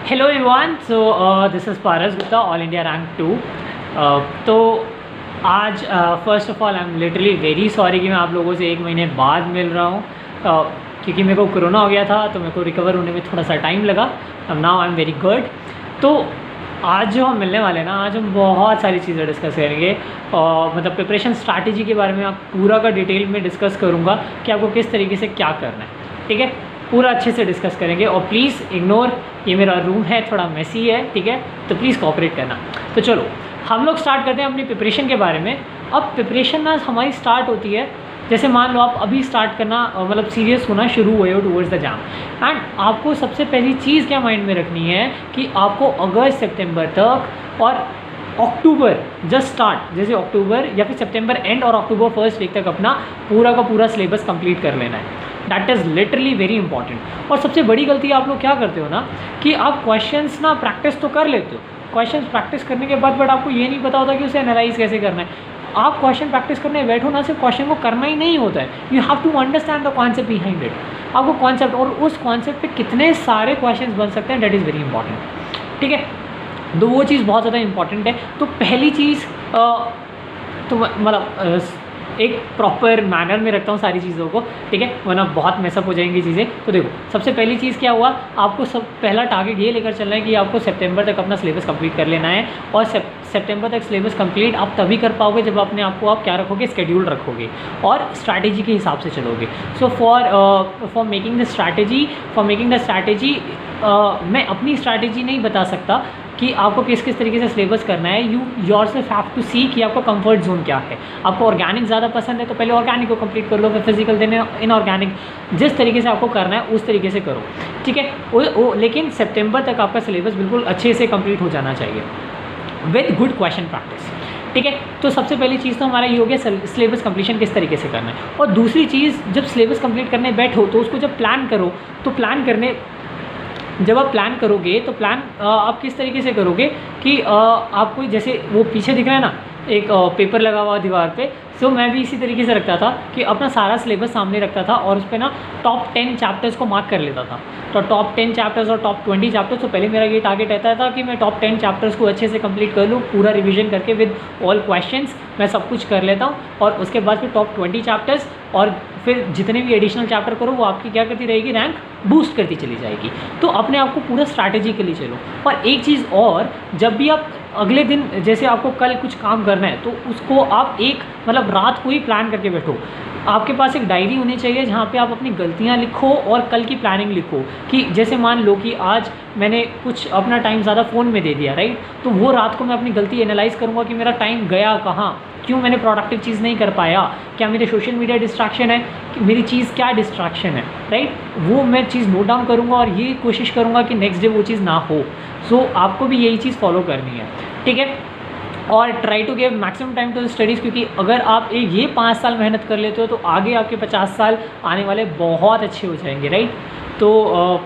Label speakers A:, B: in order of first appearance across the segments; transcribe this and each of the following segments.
A: Hello everyone, this is Paras Gupta, All India Rank 2। तो आज first of all I am literally very sorry कि मैं आप लोगों से एक महीने बाद मिल रहा हूँ, क्योंकि मेरे को कोरोना हो गया था तो मेरे को रिकवर होने में थोड़ा सा टाइम लगा। Now I am very good. तो आज जो हम मिलने वाले हैं ना, आज हम बहुत सारी चीज़ें डिस्कस करेंगे और मतलब प्रिपरेशन स्ट्रैटेजी के बारे में आप पूरा का डिटेल में डिस्कस करूँगा कि आपको किस तरीके से क्या करना है। ठीक है, पूरा अच्छे से डिस्कस करेंगे। और प्लीज़ इग्नोर, ये मेरा रूम है, थोड़ा मेसी है, ठीक है, तो प्लीज़ कोऑपरेट करना। तो चलो हम लोग स्टार्ट करते हैं अपनी प्रिपरेशन के बारे में। अब प्रिपरेशन ना हमारी स्टार्ट होती है, जैसे मान लो आप अभी स्टार्ट करना मतलब सीरियस होना शुरू हुए हो टूवर्ड्स द एग्जाम, एंड आपको सबसे पहली चीज़ क्या माइंड में रखनी है कि आपको अगस्त सितंबर तक और अक्टूबर जस्ट स्टार्ट, जैसे अक्टूबर या फिर सितंबर एंड और अक्टूबर फर्स्ट वीक तक अपना पूरा का पूरा सिलेबस कंप्लीट कर लेना है। That is literally very important. और सबसे बड़ी गलती आप लोग क्या करते हो ना कि आप क्वेश्चंस ना प्रैक्टिस तो कर लेते हो, क्वेश्चंस प्रैक्टिस करने के बाद बट आपको ये नहीं पता होता कि उसे एनालाइज कैसे करना है। आप क्वेश्चन प्रैक्टिस करने बैठो ना, सिर्फ क्वेश्चन को करना ही नहीं होता है, you have to understand the concept behind it. आपको कॉन्सेप्ट और उस कॉन्सेप्ट पे कितने सारे क्वेश्चंस बन सकते हैं, दैट इज़ वेरी इंपॉर्टेंट। ठीक है, तो वो चीज़ बहुत ज़्यादा इंपॉर्टेंट है। तो पहली चीज़ तो मतलब एक प्रॉपर मैनर में रखता हूँ सारी चीज़ों को, ठीक है, वरना बहुत मैसअप हो जाएंगी चीज़ें। तो देखो सबसे पहली चीज़ क्या हुआ, आपको सब पहला टारगेट ये लेकर चलना है कि आपको सितंबर तक अपना सिलेबस कंप्लीट कर लेना है। और सितंबर तक सिलेबस कंप्लीट आप तभी कर पाओगे जब अपने आप को आप क्या रखोगे, स्केड्यूल रखोगे और स्ट्रैटेजी के हिसाब से चलोगे। So for making the strategy मैं अपनी स्ट्रैटेजी नहीं बता सकता कि आपको किस किस तरीके से सिलेबस करना है। यू योरसेल्फ हैव टू सी कि आपका कंफर्ट जोन क्या है। आपको ऑर्गेनिक ज़्यादा पसंद है तो पहले ऑर्गेनिक को कंप्लीट कर लो, फिर फिजिकल देने इनऑर्गेनिक, जिस तरीके से आपको करना है उस तरीके से करो। ठीक है, लेकिन सितंबर तक आपका सिलेबस बिल्कुल अच्छे से कंप्लीट हो जाना चाहिए विद गुड क्वेश्चन प्रैक्टिस। ठीक है, तो सबसे पहली चीज़ तो हमारा ये हो गया सिलेबस कंप्लीशन किस तरीके से करना है। और दूसरी चीज़, जब सिलेबस कंप्लीट करने बैठो तो उसको जब प्लान करो तो जब आप प्लान करोगे तो प्लान आप किस तरीके से करोगे कि आपको जैसे वो पीछे दिख रहा है ना एक पेपर लगा हुआ दीवार पे, सो मैं भी इसी तरीके से रखता था कि अपना सारा सिलेबस सामने रखता था और उस पर ना टॉप 10 चैप्टर्स को मार्क कर लेता था। तो टॉप 10 चैप्टर्स और टॉप 20 चैप्टर्स, तो पहले मेरा ये टारगेट रहता था कि मैं टॉप 10 चैप्टर्स को अच्छे से कंप्लीट कर लूँ, पूरा रिवीजन करके विद ऑल क्वेश्चंस मैं सब कुछ कर लेता हूँ। और उसके बाद फिर टॉप 20 चैप्टर्स और फिर जितने भी एडिशनल चैप्टर करो वो आपकी क्या करती रहेगी, रैंक बूस्ट करती चली जाएगी। तो अपने आप को पूरा स्ट्रैटेजिकली चलो। और एक चीज़ और, जब भी आप अगले दिन जैसे आपको कल कुछ काम करना है तो उसको आप एक मतलब रात को ही प्लान करके बैठो। आपके पास एक डायरी होनी चाहिए जहाँ पे आप अपनी गलतियाँ लिखो और कल की प्लानिंग लिखो। कि जैसे मान लो कि आज मैंने कुछ अपना टाइम ज़्यादा फ़ोन में दे दिया, राइट, तो वो रात को मैं अपनी गलती एनालाइज करूँगा कि मेरा टाइम गया कहाँ, क्यों मैंने प्रोडक्टिव चीज़ नहीं कर पाया, क्या मेरे सोशल मीडिया डिस्ट्रैक्शन है, कि मेरी चीज़ क्या डिस्ट्रैक्शन है, राइट, वो मैं चीज़ नोट डाउन करूँगा और ये कोशिश करूँगा कि नेक्स्ट डे वो चीज़ ना हो। सो आपको भी यही चीज़ फॉलो करनी है। ठीक है, और try to give maximum time to studies, क्योंकि अगर आप ये 5 साल मेहनत कर लेते हो तो आगे आपके 50 साल आने वाले बहुत अच्छे हो जाएंगे, राइट। तो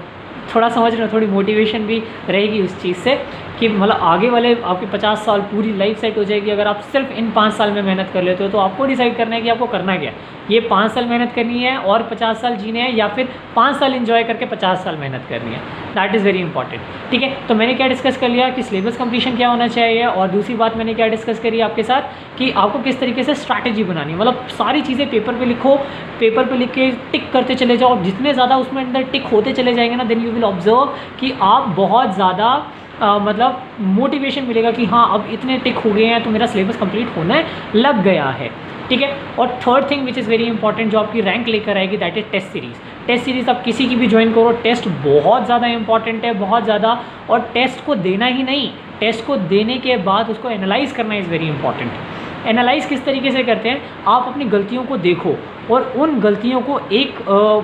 A: थोड़ा समझ रहे हो, थोड़ी मोटिवेशन भी रहेगी उस चीज़ से कि मतलब आगे वाले आपके 50 साल पूरी लाइफ सेट हो जाएगी अगर आप सिर्फ इन 5 साल में मेहनत कर लेते हो। तो आपको डिसाइड करना है कि आपको करना क्या, ये 5 साल मेहनत करनी है और 50 साल जीने हैं, या फिर 5 साल एंजॉय करके 50 साल मेहनत करनी है। That is very important. ठीक है, तो मैंने क्या डिस्कस कर लिया कि सिलेबस कंप्लीशन क्या होना चाहिए, और दूसरी बात मैंने क्या डिस्कस करी आपके साथ कि आपको किस तरीके से स्ट्रैटेजी बनानी है। मतलब सारी चीज़ें पेपर पे लिखो, पेपर पे लिख के टिक करते चले जाओ। जितने ज़्यादा उसमें अंदर टिक होते चले जाएंगे ना, देन यू विल ऑब्जर्व कि आप बहुत ज़्यादा मतलब मोटिवेशन मिलेगा कि हाँ अब इतने टिक हो गए हैं तो मेरा सिलेबस कंप्लीट होने लग गया है। ठीक है, और third thing which is very important जो आपकी रैंक लेकर आएगी, that is test series. Test series आप किसी की भी ज्वाइन करो, टेस्ट बहुत ज़्यादा इंपॉर्टेंट है, बहुत ज़्यादा। और टेस्ट को देना ही नहीं, टेस्ट को देने के बाद उसको एनालाइज करना इज़ वेरी इंपॉर्टेंट। एनालाइज किस तरीके से करते हैं, आप अपनी गलतियों को देखो और उन गलतियों को एक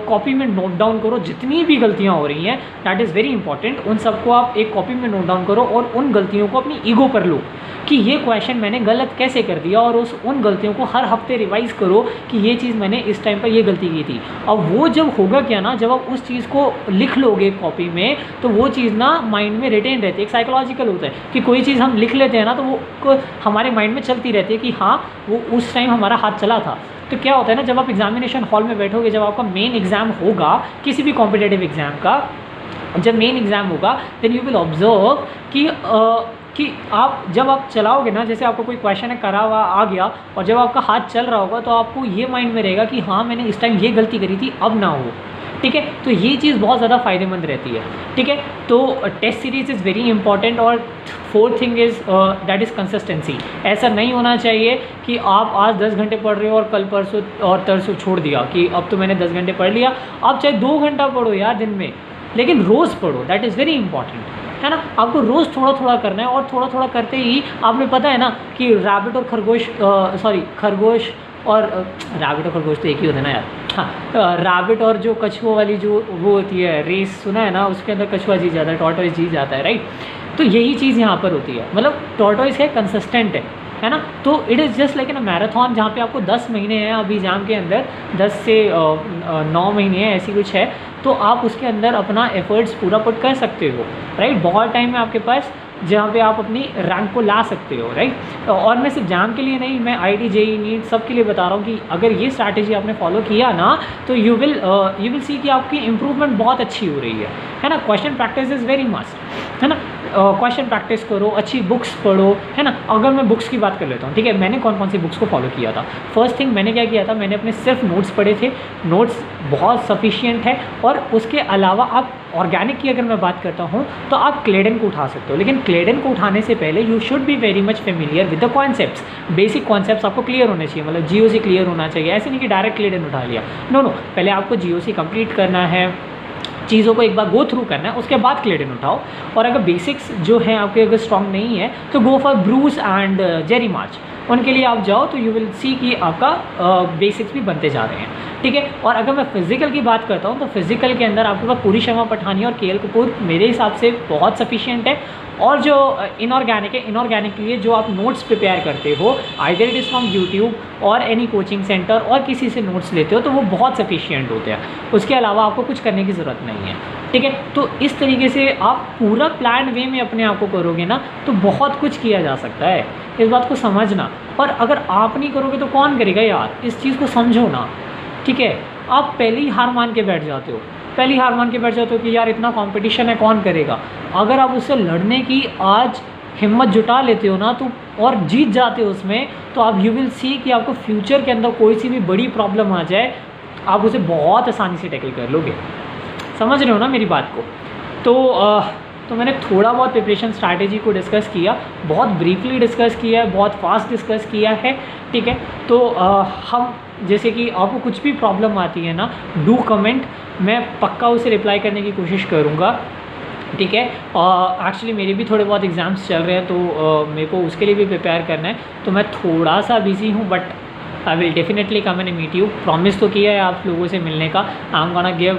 A: कॉपी में नोट डाउन करो। जितनी भी गलतियाँ हो रही हैं, दैट इज़ वेरी इंपॉर्टेंट, उन सबको आप एक कॉपी में नोट डाउन करो और उन गलतियों को अपनी ईगो पर लो कि ये क्वेश्चन मैंने गलत कैसे कर दिया, और उन गलतियों को हर हफ्ते रिवाइज़ करो कि ये चीज़ मैंने इस टाइम पर ये गलती की थी। और वो जब होगा क्या ना, जब आप उस चीज़ को लिख लोगे कॉपी में तो वो चीज़ ना माइंड में रिटेन रहती है। एक साइकोलॉजिकल होता है कि कोई चीज़ हम लिख लेते हैं ना तो वो हमारे माइंड में चलती रहती है कि हाँ वो उस टाइम हमारा हाथ चला था। तो क्या होता है ना, जब आप एग्जामिनेशन हॉल में बैठोगे, जब आपका मेन एग्ज़ाम होगा किसी भी कॉम्पिटिटिव एग्ज़ाम का, जब मेन एग्ज़ाम होगा देन यू विल ऑब्जर्व कि आप जब आप चलाओगे ना, जैसे आपको कोई क्वेश्चन है करा हुआ आ गया और जब आपका हाथ चल रहा होगा तो आपको ये माइंड में रहेगा कि हाँ मैंने इस टाइम ये गलती करी थी, अब ना हो। ठीक है, तो ये चीज़ बहुत ज़्यादा फ़ायदेमंद रहती है। ठीक है, तो test series is very important. और fourth thing is that is consistency. ऐसा नहीं होना चाहिए कि आप आज 10 घंटे पढ़ रहे हो और कल परसों और तरसों छोड़ दिया कि अब तो मैंने 10 घंटे पढ़ लिया। आप चाहे 2 घंटा पढ़ो यार दिन में, लेकिन रोज़ पढ़ो, दैट इज़ वेरी इंपॉर्टेंट, है ना। आपको रोज़ थोड़ा थोड़ा करना है और थोड़ा थोड़ा करते ही आपने पता है ना कि रैबिट और खरगोश और रैबिट और खरगोश तो एक ही होता है ना यार। हाँ, रैबिट और जो कछुआ वाली जो वो होती है रेस, सुना है ना, उसके अंदर कछुआ जीत जाता है, टॉर्टोइस जीत जाता है, राइट। तो यही चीज़ यहाँ पर होती है, मतलब टॉर्टोइस है कंसिस्टेंट है ना। तो it is just like in a marathon जहाँ पे आपको 10 महीने हैं अभी एग्ज़ाम के अंदर, 10 से 9 महीने हैं ऐसी कुछ है, तो आप उसके अंदर अपना एफर्ट्स पूरा पुट कर सकते हो, राइट। बहुत टाइम है आपके पास जहाँ पे आप अपनी रैंक को ला सकते हो, राइट। और मैं सिर्फ एग्जाम के लिए नहीं, मैं IIT JEE नीट सब के लिए बता रहा हूँ कि अगर ये स्ट्रैटेजी आपने फॉलो किया ना तो यू विल सी कि आपकी इंप्रूवमेंट बहुत अच्छी हो रही है ना। Question practice is very must, है ना। क्वेश्चन प्रैक्टिस करो, अच्छी बुक्स पढ़ो, है ना। अगर मैं बुक्स की बात कर लेता हूँ, ठीक है, मैंने कौन कौन सी बुक्स को फॉलो किया था। फर्स्ट थिंग मैंने क्या किया था, मैंने अपने सिर्फ नोट्स पढ़े थे, नोट्स बहुत सफिशिएंट है। और उसके अलावा आप ऑर्गेनिक की अगर मैं बात करता हूँ तो आप क्लेडन को उठा सकते हो, लेकिन क्लेडन को उठाने से पहले you should be very much familiar with the concepts. Basic concepts आपको क्लियर होने चाहिए, मतलब GOC क्लियर होना चाहिए। ऐसे नहीं कि डायरेक्ट क्लेडन उठा लिया, नो, पहले आपको GOC कंप्लीट करना है, चीज़ों को एक बार गो थ्रू करना है, उसके बाद क्लेडन उठाओ। और अगर बेसिक्स जो हैं आपके अगर स्ट्रॉन्ग नहीं है तो go for Bruce and Jerry March, उनके लिए आप जाओ तो यू विल सी कि आपका बेसिक्स भी बनते जा रहे हैं, ठीक है। और अगर मैं फिजिकल की बात करता हूँ तो फिजिकल के अंदर आपके पास पूरी शर्मा पठानी और KL कपूर मेरे हिसाब से बहुत सफिशिएंट है। और जो इनऑर्गेनिक है, इनऑर्गेनिक के लिए जो आप नोट्स प्रिपेयर करते हो, either it is from YouTube और एनी कोचिंग सेंटर और किसी से नोट्स लेते हो, तो वो बहुत सफिशिएंट होते हैं। उसके अलावा आपको कुछ करने की ज़रूरत नहीं है, ठीक है। तो इस तरीके से आप पूरा प्लान वे में अपने आप को करोगे ना तो बहुत कुछ किया जा सकता है, इस बात को समझना। और अगर आप नहीं करोगे तो कौन करेगा यार, इस चीज़ को समझो ना, ठीक है। आप पहले ही हार मान के बैठ जाते हो, पहली हार मान के बैठ जाते हो कि यार इतना कंपटीशन है, कौन करेगा। अगर आप उससे लड़ने की आज हिम्मत जुटा लेते हो ना तो और जीत जाते हो उसमें, तो आप यू विल सी कि आपको फ्यूचर के अंदर कोई सी भी बड़ी प्रॉब्लम आ जाए आप उसे बहुत आसानी से टैकल कर लोगे। समझ रहे हो ना मेरी बात को। तो मैंने थोड़ा बहुत प्रिपरेशन स्ट्रैटेजी को डिस्कस किया, बहुत ब्रीफली डिस्कस किया है, बहुत फास्ट डिस्कस किया है, ठीक है। तो हम जैसे कि आपको कुछ भी प्रॉब्लम आती है ना, डू कमेंट, मैं पक्का उसे रिप्लाई करने की कोशिश करूँगा, ठीक है। एक्चुअली मेरे भी थोड़े बहुत एग्ज़ाम्स चल रहे हैं तो मेरे को उसके लिए भी प्रिपेयर करना है, तो मैं थोड़ा सा बिज़ी हूँ, but I will definitely come and meet you. Promise तो किया है आप लोगों से मिलने का। I am gonna give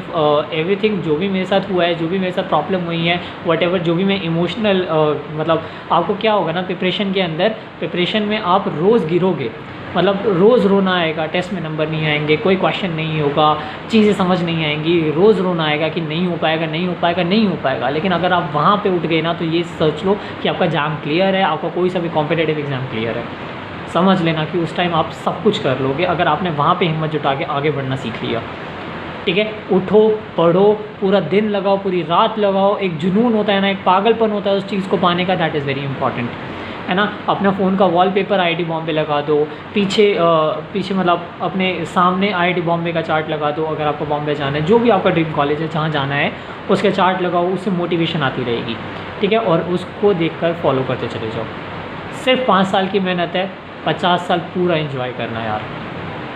A: everything, जो भी मेरे साथ हुआ है, जो भी मेरे साथ प्रॉब्लम हुई है, व्हाटएवर, जो भी मैं इमोशनल मतलब आपको क्या होगा ना प्रिपरेशन के अंदर, प्रिपरेशन में आप रोज़ गिरोगे, मतलब रोज़ रोना आएगा, टेस्ट में नंबर नहीं आएंगे, कोई क्वेश्चन नहीं होगा, चीज़ें समझ नहीं आएंगी, रोज़ रोना आएगा कि नहीं हो पाएगा, नहीं हो पाएगा, नहीं हो पाएगा। लेकिन अगर आप वहाँ पे उठ गए ना तो ये सोच लो कि आपका एग्ज़ाम क्लियर है, आपका कोई सा भी कॉम्पिटिटिव एग्ज़ाम क्लियर है। समझ लेना कि उस टाइम आप सब कुछ कर लोगे अगर आपने वहाँ पे हिम्मत जुटा के आगे बढ़ना सीख लिया, ठीक है। उठो, पढ़ो, पूरा दिन लगाओ, पूरी रात लगाओ। एक जुनून होता है ना, एक पागलपन होता है उस चीज़ को पाने का, दैट इज़ वेरी इंपॉर्टेंट, है ना। अपना फ़ोन का वॉलपेपर IIT बॉम्बे लगा दो, पीछे मतलब अपने सामने IIT बॉम्बे का चार्ट लगा दो। अगर आपको बॉम्बे जाना है, जो भी आपका ड्रीम कॉलेज है जहाँ जाना है, उसका चार्ट लगाओ, उससे मोटिवेशन आती रहेगी, ठीक है। और उसको देखकर फॉलो करते चले जाओ। सिर्फ 5 साल की मेहनत है, 50 साल पूरा एंजॉय करना यार,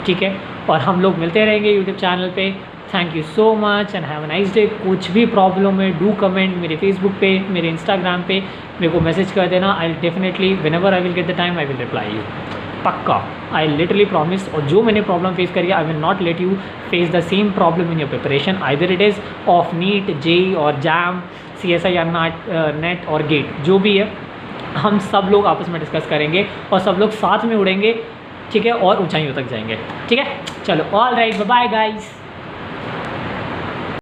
A: ठीक है। और हम लोग मिलते रहेंगे यूट्यूब चैनल पे। Thank you so much and have a nice day. कुछ भी प्रॉब्लम है डू कमेंट, मेरे फेसबुक पे, मेरे इंस्टाग्राम पे मेरे को मैसेज कर देना। I definitely whenever I will get the time I will reply you, पक्का, आई लिटरली प्रॉमिस। और जो मैंने प्रॉब्लम फेस करी, I will not let you face the same problem in your preparation, either it is of NEET, JEE और JAM, CSI या NET और GATE, जो भी है हम सब लोग आपस में डिस्कस करेंगे और सब लोग साथ में उड़ेंगे, ठीक है, और ऊंचाइयों तक जाएंगे, ठीक है। चलो, all right, bye bye guys.